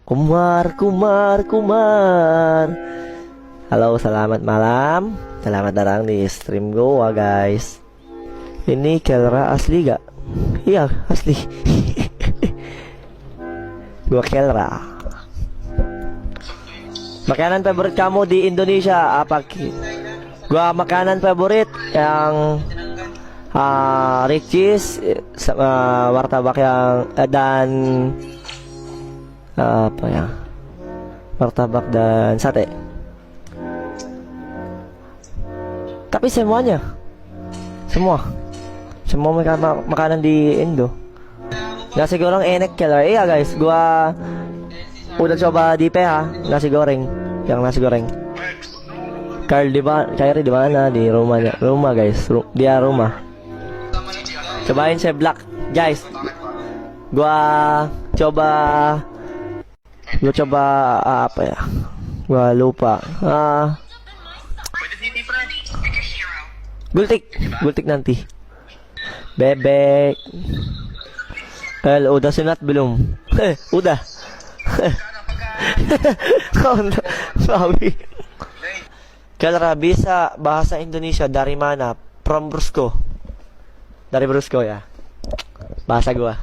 Kumar, kumar, kumar. Halo, selamat malam. Selamat datang di stream Goa, guys. Ini Kelra asli gak? Iya, asli. Gua Kelra. Makanan favorit kamu di Indonesia apa? Gua makanan favorit yang Ricis, martabak yang dan apa ya? Martabak dan sate. Tapi semuanya, semua makanan di Indo. Nasi goreng enak killer. Iya guys, gua udah coba di PH nasi goreng, yang nasi goreng. Kairi di mana? Di rumahnya, rumah guys, dia rumah. Cobain saya black guys. Gua coba apa ya? Gua lupa. Gultik nanti. Bebek. Udah sunat belum? Udah. Sabi. Kelra bisa bahasa Indonesia dari mana? From Brusco. Dari Brusco ya. Bahasa gua.